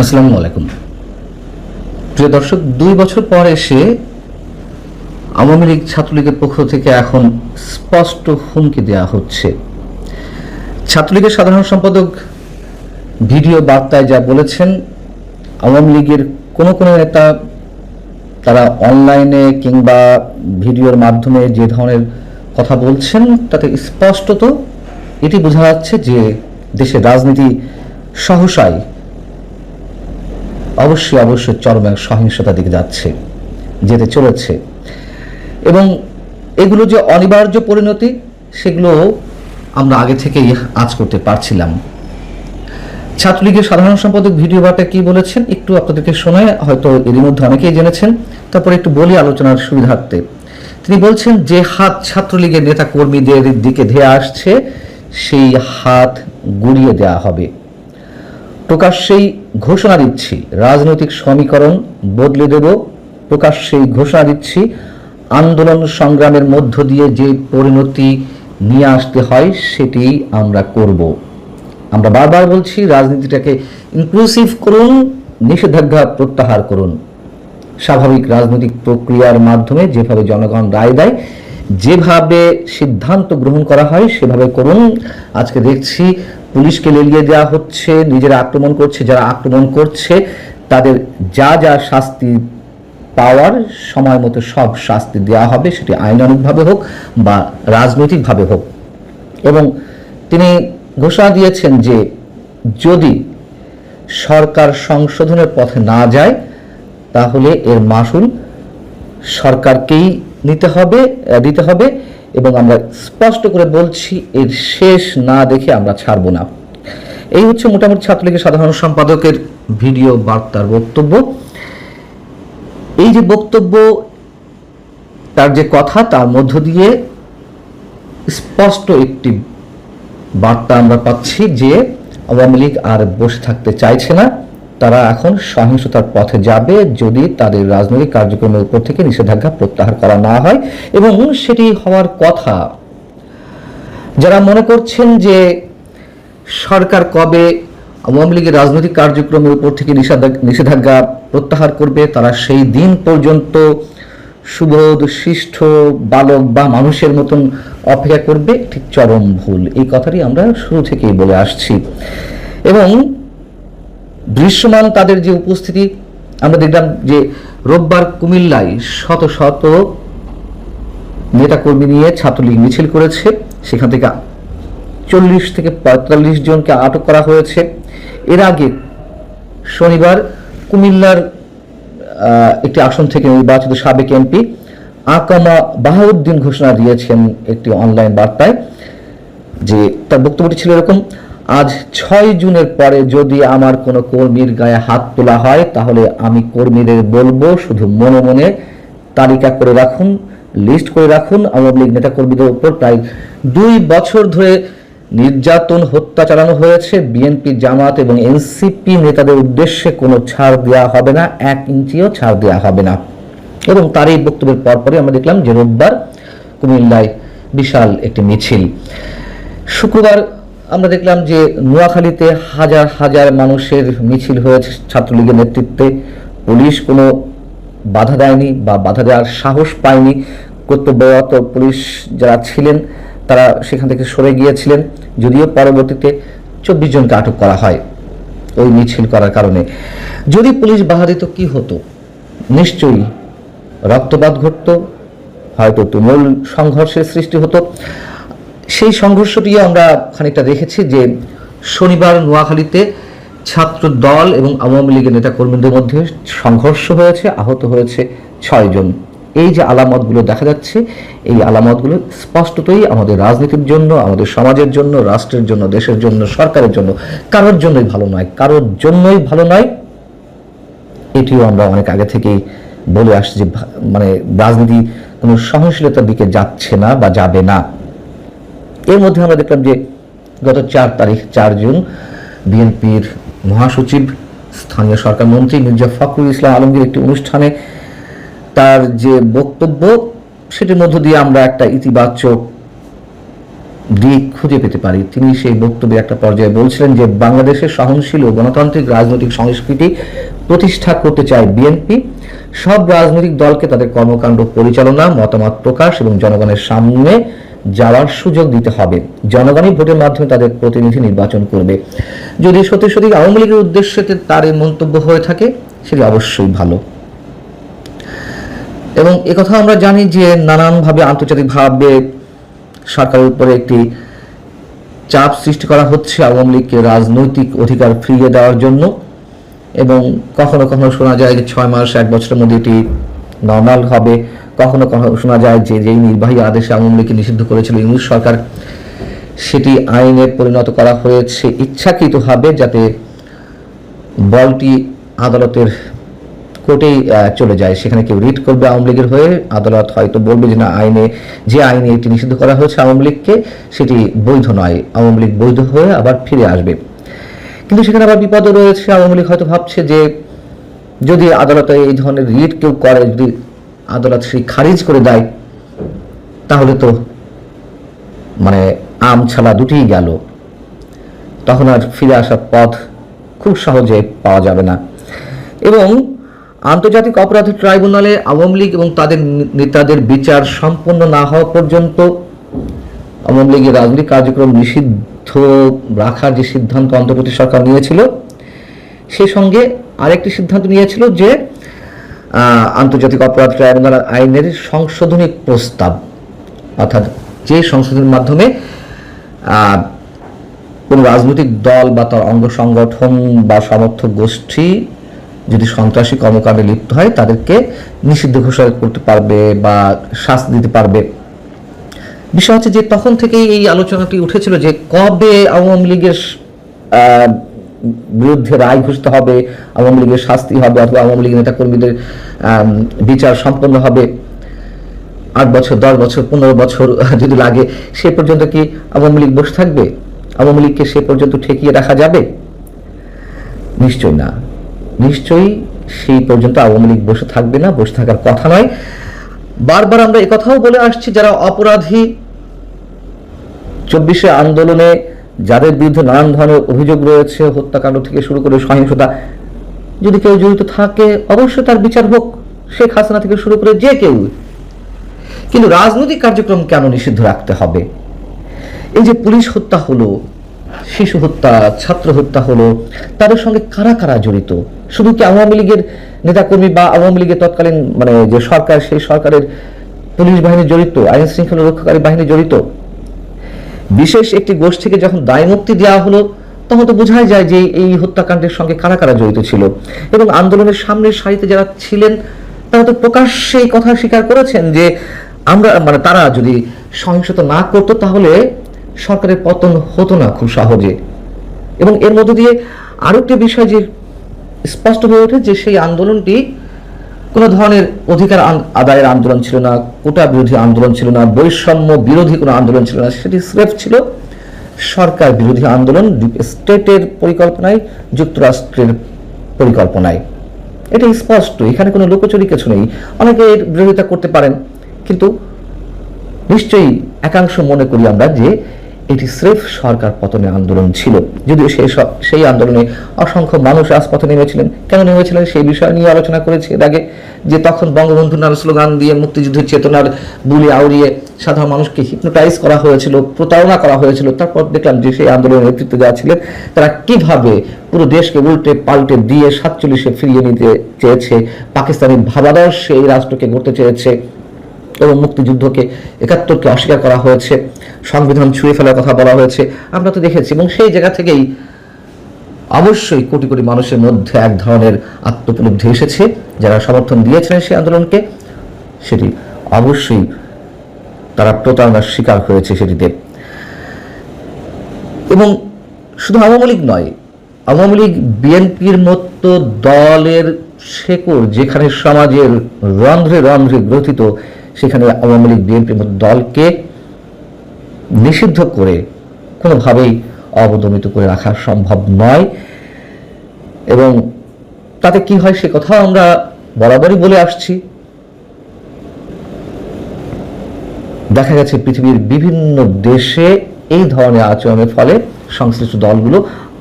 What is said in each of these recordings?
আসসালামু আলাইকুম। প্রিয় দর্শক, 2 বছর পর এসে আওয়ামী লীগ ছাত্রলীগের পক্ষ থেকে এখন স্পষ্ট হুমকি দেওয়া হচ্ছে। ছাত্রলীগের সাধারণ সম্পাদক ভিডিও বার্তায় যা বলেছেন, আওয়ামী লীগের কোনো কোনো নেতা তারা অনলাইনে কিংবা ভিডিওর মাধ্যমে যে ধরনের কথা বলছেন তাতে স্পষ্টত এটি বোঝা যাচ্ছে যে দেশের রাজনীতি সহসাই অবশ্যই চরম এক সহিংসতার দিকে যেতে চলেছে এবং এগুলো যে অনিবার্য পরিণতি সেগুলো আমরা আগে থেকেই আঁচ করতে পারছিলাম। ছাত্রলীগের সাধারণ সম্পাদক ভিডিও বার্তায় কি বলেছেন একটু আপনাদেরকে শোনায়, হয়তো এরই মধ্যে অনেকেই জেনেছেন, তারপরে একটু বলি আলোচনার সুবিধার্থে। তিনি বলছেন, যে হাত ছাত্রলীগের নেতা কর্মীদের দিকে ধেয়ে আসছে সেই হাত গুড়িয়ে দেওয়া হবে। প্রকাশ্যেই ঘোষণা দিচ্ছি, রাজনৈতিক সমীকরণ বদলে দেব। প্রকাশ্যেই ঘোষণা দিচ্ছি, আন্দোলন সংগ্রামের মধ্য দিয়ে যে পরিণতি নিয়ে আসতে হয় সেটি আমরা করব। আমরা বারবার বলছি, রাজনীতিটাকে ইনক্লুসিভ করুন, নিষেধাজ্ঞা প্রত্যাহার করুন। স্বাভাবিক রাজনৈতিক প্রক্রিয়ার মাধ্যমে যেভাবে জনগণ রায় দেয়, যেভাবে সিদ্ধান্ত গ্রহণ করা হয় সেভাবে করুন। আজকে দেখছি পুলিশকে লেলিয়ে দেওয়া হচ্ছে, নিজেরা আক্রমণ করছে, যারা আক্রমণ করছে তাদের যা যা শাস্তি পাওয়ার সময় মতো সব শাস্তি দেওয়া হবে, সেটি আইনানুগভাবে হোক বা রাজনৈতিকভাবে হোক। এবং তিনি ঘোষণা দিয়েছেন যে যদি সরকার সংশোধনের পথে না যায় তাহলে এর মাসুল সরকারকেই দিতে হবে এবং আমরা স্পষ্ট করে বলছি, এর শেষ না দেখে আমরা ছাড়ব না। এই হচ্ছে মোটামুটি ছাত্রলীগের সাধারণ সম্পাদকের ভিডিও বার্তার বক্তব্য। এই যে বক্তব্য, তার যে কথা, তার মধ্য দিয়ে স্পষ্ট একটি বার্তা আমরা পাচ্ছি যে আওয়ামী লীগ আর বসে থাকতে চাইছে না। তারা এখন সহিংসতার পথে যাবে যদি তাদের রাজনৈতিক কার্যক্রমের উপর থেকে নিষেধাজ্ঞা প্রত্যাহার করা না হয়, এবং সেটি হওয়ার কথা। যারা মনে করছেন যে সরকার কবে আওয়ামী লীগের রাজনৈতিক কার্যক্রমের উপর থেকে নিষেধাজ্ঞা প্রত্যাহার করবে, তারা সেই দিন পর্যন্ত সুবোধ শিষ্ট বালক বা মানুষের মতন অপেক্ষা করবে, ঠিক চরম ভুল। এই কথাটি আমরা শুরু থেকেই বলে আসছি। এবং দৃশ্যমান তাদের যে উপস্থিতি, আমরা দেখলাম যে রোববার কুমিল্লায় শত শত নেতাকর্মী নিয়ে ছাত্রলীগ মিছিল করেছে, সেখান থেকে 40 থেকে 45 জনকে আটক করা হয়েছে। এর আগে শনিবার কুমিল্লার একটি আসন থেকে নির্বাচিত সাবেক এমপি আকামা বাহাউদ্দিন ঘোষণা দিয়েছেন একটি অনলাইন বার্তায়, যে তার বক্তব্যটি ছিল এরকম: আজ 6 জুনের পরে যদি আমার কোনো কর্মীর গায়ে হাত তোলা হয় তাহলে আমি কর্মীদের বলবো, শুধু মনে মনে তালিকা করে রাখুন, লিস্ট করে রাখুন। আওয়ামী লীগ নেতা কর্মীদের উপর প্রায় 2 বছর ধরে নির্যাতন, হত্যা চালানো হয়েছে। বিএনপি, জামাত এবং এনসিপি নেতাদের উদ্দেশ্যে কোনো ছাড় দেওয়া হবে না, 1 ইঞ্চিও ছাড় দেওয়া হবে না। এবং তার এই বক্তব্যের পরপরই আমরা দেখলাম যে রোববার কুমিল্লায় বিশাল একটি মিছিল। শুক্রবার আমরা দেখলাম যে নোয়াখালীতে হাজার হাজার মানুষের মিছিল হয়েছে ছাত্রলীগের নেতৃত্বে। পুলিশ কোনো বাধা দেয়নি বা বাধা দেওয়ার সাহস পায়নি। কর্তব্যরত পুলিশ যারা ছিলেন তারা সেখান থেকে সরে গিয়েছিলেন, যদিও পরবর্তীতে 24 জনকে আটক করা হয় ওই মিছিল করার কারণে। যদি পুলিশ বাধা দিত কি হতো? নিশ্চয়ই রক্তপাত ঘটত, হয়তো তুমুল সংঘর্ষের সৃষ্টি হতো। সেই সংঘর্ষটিও আমরা খানিকটা দেখেছি যে শনিবার নোয়াখালীতে ছাত্র দল এবং আওয়ামী লীগের নেতা কর্মীদের মধ্যে সংঘর্ষ হয়েছে, আহত হয়েছে 6 জন। এই যে আলামতগুলো দেখা যাচ্ছে, এই আলামতগুলো স্পষ্টতই আমাদের রাজনীতির জন্য, আমাদের সমাজের জন্য, রাষ্ট্রের জন্য, দেশের জন্য, সরকারের জন্য কারোর জন্যই ভালো নয়। এটিও আমরা অনেক আগে থেকেই বলে আসছি যে রাজনীতি কোনো সহনশীলতার দিকে যাচ্ছে না বা যাবে না। এর মধ্যে আমরা দেখলাম যে গত 4 জুন বিএনপির মহাসচিব, স্থানীয় সরকার মন্ত্রী মির্জা ফখরুল ইসলাম আলমগীর একটি অনুষ্ঠানে তার যে বক্তব্য, সেটির মধ্য দিয়ে আমরা একটা ইতিবাচক দিক খুঁজে পেতে পারি। তিনি সেই বক্তব্যে একটা পর্যায়ে বলছিলেন যে বাংলাদেশের সহনশীল ও গণতান্ত্রিক রাজনৈতিক সংস্কৃতি প্রতিষ্ঠা করতে চায় বিএনপি। সব রাজনৈতিক দলকে তাদের কর্মকাণ্ড পরিচালনা, মতামত প্রকাশ এবং জনগণের সামনে যাওয়ার সুযোগ দিতে হবে। জনগণই ভোটের মাধ্যমে তাদের প্রতিনিধি নির্বাচন করবে। যদি সত্যি সত্যি আওয়ামী লীগের উদ্দেশ্যে তার এই মন্তব্য হয়ে থাকে, সেটি অবশ্যই ভালো। এবং একথা আমরা জানি যে নানানভাবে আন্তর্জাতিকভাবে সরকারের উপরে একটি চাপ সৃষ্টি করা হচ্ছে আওয়ামী লীগকে রাজনৈতিক অধিকার ফিরিয়ে দেওয়ার জন্য। এবং কখনো কখনো শোনা যায় যে 6 মাস 1 বছরের মধ্যে এটি নর্মাল হবে। কখনো কখনো শোনা যায় যে যেই নির্বাহী আদেশে আওয়ামী লীগকে নিষিদ্ধ করেছিল ইউনূস সরকার, সেটি আইনে পরিণত করা হয়েছে ইচ্ছাকৃতভাবে, যাতে বলটি আদালতের কোর্টেই চলে যায়। সেখানে কেউ রিট করবে আওয়ামী লীগের হয়ে, আদালত হয়তো বলবে যে না, যে আইনে এটি নিষিদ্ধ করা হয়েছে আওয়ামী লীগকে, সেটি বৈধ নয়, আওয়ামী লীগ বৈধ হয়ে আবার ফিরে আসবে। কিন্তু সেখানে আবার বিপদও রয়েছে। আওয়ামী লীগ হয়তো ভাবছে যে যদি আদালতে এই ধরনের রিট কেউ করে, যদি আদালত সেই খারিজ করে দেয়, তাহলে তো মানে আম ছালা দুটিই গেল, তখন আর ফিরে আসার পথ খুব সহজে পাওয়া যাবে না। এবং আন্তর্জাতিক অপরাধ ট্রাইব্যুনালে আওয়ামী লীগ এবং তাদের নেতাদের বিচার সম্পন্ন না হওয়া পর্যন্ত আওয়ামী লীগের রাজনৈতিক কার্যক্রম নিষিদ্ধ রাখার যে সিদ্ধান্ত অন্তর্বর্তী সরকার নিয়েছিল, সেই সঙ্গে আরেকটি সিদ্ধান্ত নিয়েছিল যে আন্তর্জাতিক অপরাধ ট্রাইব্যুনাল আইনের সংশোধনী প্রস্তাব, অর্থাৎ যে সংশোধনের মাধ্যমে কোন রাজনৈতিক দল বা তার অঙ্গ সংগঠন বা সমর্থক গোষ্ঠী যদি সন্ত্রাসী কর্মকাণ্ডে লিপ্ত হয়, তাদেরকে নিষিদ্ধ ঘোষণা করতে পারবে বা শাস্তি দিতে পারবে। বিষয় হচ্ছে যে তখন থেকেই এই আলোচনাটি উঠেছিল যে কবে আওয়ামী লীগের বিরুদ্ধে রায় ঘোষিত হবে, আওয়ামী লীগের শাস্তি হবে, অথবা আওয়ামী লীগের নেতাকর্মীদের বিচার সম্পন্ন হবে। 8 বছর, 10 বছর, 15 বছর যদি লাগে, সে পর্যন্ত কি আওয়ামী লীগ বসে থাকবে? আওয়ামী লীগকে সে পর্যন্ত ঠেকিয়ে রাখা যাবে? নিশ্চয়ই না। নিশ্চয়ই সেই পর্যন্ত আওয়ামী লীগ বসে থাকবে না, বসে থাকার কথা নয়। বারবার আমরা একথাও বলে আসছি, যারা অপরাধী, 24শে আন্দোলনে যাদের বিরুদ্ধে নানান ধরনের অভিযোগ রয়েছে, হত্যাকাণ্ড থেকে শুরু করে সহিংসতা, যদি কেউ জড়িত থাকে অবশ্যই তার বিচার হোক, শেখ হাসিনা থেকে শুরু করে যে কেউ। কিন্তু রাজনৈতিক কার্যক্রম কেন নিষিদ্ধ রাখতে হবে? এই যে পুলিশ হত্যা হলো, শিশু হত্যা, ছাত্র হত্যা হলো, তাদের সঙ্গে কারা কারা জড়িত? শুধু কি আওয়ামী লীগের নেতাকর্মী বা আওয়ামী লীগের তৎকালীন যে সরকার, সেই সরকারের পুলিশ বাহিনী জড়িত, আইন শৃঙ্খলা রক্ষাকারী বাহিনী জড়িত? বিশেষ একটি গোষ্ঠীকে যখন দায় মুক্তি দেওয়া হলো, তখন তো বোঝাই যায় যে এই হত্যাকাণ্ডের সঙ্গে কারা কারা জড়িত ছিল। এবং আন্দোলনের সামনের সারিতে যারা ছিলেন, তারা তো প্রকাশ্যে এই কথা স্বীকার করেছেন যে আমরা তারা যদি সহিংসতা না করতো, তাহলে সরকারের পতন হতো না খুব সহজে। এবং এর মধ্য দিয়ে আরো একটি বিষয় যে স্পষ্ট হয়ে ওঠে যে সেই আন্দোলনটি কোনো ধরনের অধিকার আদায়ের আন্দোলন ছিল না, কোটা বিরোধী আন্দোলন ছিল না, বৈষম্য বিরোধী কোনো আন্দোলন ছিল না। সেটি স্রেফ ছিল সরকার বিরোধী আন্দোলন, স্টেটের পরিকল্পনায়, যুক্তরাষ্ট্রের পরিকল্পনায়। এটা স্পষ্ট, এখানে কোনো লুকোচুরি কিছু নেই। অনেকে এর বিরোধিতা করতে পারেন, কিন্তু নিশ্চয়ই একাংশ মনে করি আমরা যে এটি স্রেফ সরকার পতনের আন্দোলন ছিল। যদিও সেই আন্দোলনে অসংখ্য মানুষ রাজপথে নেমেছিলেন। কেন নেমেছিলেন সেই বিষয় নিয়ে আলোচনা করেছি এর আগে, যে তখন বঙ্গবন্ধুর নামে স্লোগান দিয়ে মুক্তিযুদ্ধের চেতনার বুলি আউড়িয়ে সাধারণ মানুষকে হিপনোটাইজ করা হয়েছিল, প্রতারণা করা হয়েছিল। তারপর দেখলাম যে সেই আন্দোলনের নেতৃত্ব দেওয়া ছিলেন, তারা কিভাবে পুরো দেশকে উল্টে পাল্টে দিয়ে 47-এ ফিরিয়ে নিতে চেয়েছে, পাকিস্তানি ভাবাদর্শে এই রাষ্ট্রকে গড়তে চেয়েছে, এবং মুক্তিযুদ্ধকে 71কে অস্বীকার করা হয়েছে, সংবিধান ছুঁয়ে ফেলার কথা বলা হয়েছে, আমরা তো দেখেছি। এবং সেই জায়গা থেকেই অবশ্যই কোটি কোটি মানুষের মধ্যে এক ধরনের আত্মোপলব্ধি এসেছে। যারা সমর্থন দিয়েছিলেন সেই আন্দোলনকে, সেটি অবশ্যই তারা প্রতারণার শিকার হয়েছে সেটিতে। এবং শুধু আওয়ামী লীগ নয়, আওয়ামী লীগ বিএনপির মতো দলের শেকড় যেখানে সমাজের রন্ধ্রে রন্ধ্রে গ্রথিত, সেখানে আওয়ামী লীগ বিএনপির মতো দলকে নিষিদ্ধ করে কোনোভাবেই অবদমিত করে রাখা সম্ভব নয়। এবং তাতে কি হয় সে কথা আমরা বরাবরই বলে আসছি। দেখা গেছে পৃথিবীর বিভিন্ন দেশে এই ধরনের আচরণের ফলে সংশ্লিষ্ট দলগুলো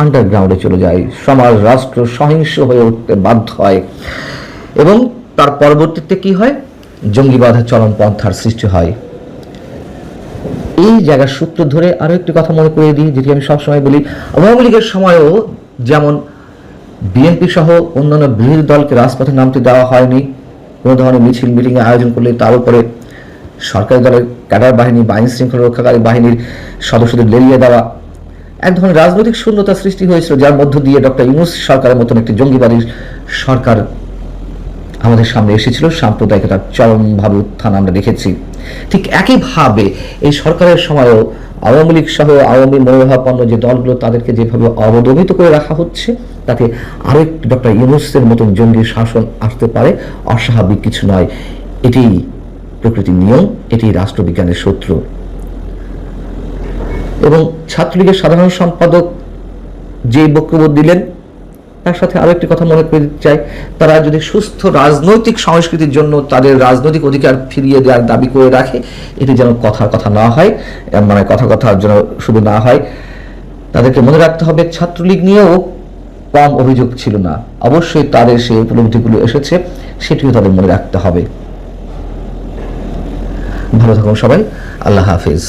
আন্ডারগ্রাউন্ডে চলে যায়, সমাজ রাষ্ট্র সহিংস হয়ে উঠতে বাধ্য হয় এবং তার পরবর্তীতে কি হয়, জঙ্গিবাদের চরমপন্থার সৃষ্টি হয়। এই জায়গার সূত্র ধরে আরো একটি কথা মনে করিয়ে দিই, যেটি আমি সবসময় বলি, আওয়ামী লীগের সময়ও যেমন বিএনপি সহ অন্যান্য বিরোধী দলকে রাজপথে নামতে দেওয়া হয়নি, কোনো ধরনের মিছিল মিটিং আয়োজন করলে তার উপরে সরকারি দলের ক্যাডার বাহিনী বা আইন শৃঙ্খলা রক্ষাকারী বাহিনীর সদস্যদের লেলিয়ে দেওয়া, এক ধরনের রাজনৈতিক শূন্যতা সৃষ্টি হয়েছিল, যার মধ্য দিয়ে ডক্টর ইউনূস সরকারের মতন একটি জঙ্গিবাদী সরকার আমাদের সামনে এসেছিল। সাম্প্রদায়িকতার চরমভাবে উত্থান আমরা দেখেছি। ঠিক একইভাবে এই সরকারের সময়ও আওয়ামী লীগ সহ আওয়ামী মনোভাবাপন্ন যে দলগুলো, তাদেরকে যেভাবে অবদমিত করে রাখা হচ্ছে, তাতে আরেক ডক্টর ইউনূসের মতন জঙ্গি শাসন আসতে পারে, অস্বাভাবিক কিছু নয়। এটি প্রকৃতির নিয়ম, এটি রাষ্ট্রবিজ্ঞানের সূত্র। এবং ছাত্রলীগের সাধারণ সম্পাদক যে বক্তব্য দিলেন, তার সাথে আরো একটি কথা মনে করে দিতে চাই, তারা যদি সুস্থ রাজনৈতিক সংস্কৃতির জন্য তাদের রাজনৈতিক অধিকার ফিরিয়ে দেওয়ার দাবি করে রাখে, এটি যেন কথার কথা না হয়, মানে কথার যেন শুধু না হয়। তাদেরকে মনে রাখতে হবে ছাত্রলীগ নিয়েও কম অভিযোগ ছিল না, অবশ্যই তাদের সেই উপলব্ধিগুলো এসেছে, সেটিও তাদের মনে রাখতে হবে। ভালো থাকুন সবাই, আল্লাহ হাফিজ।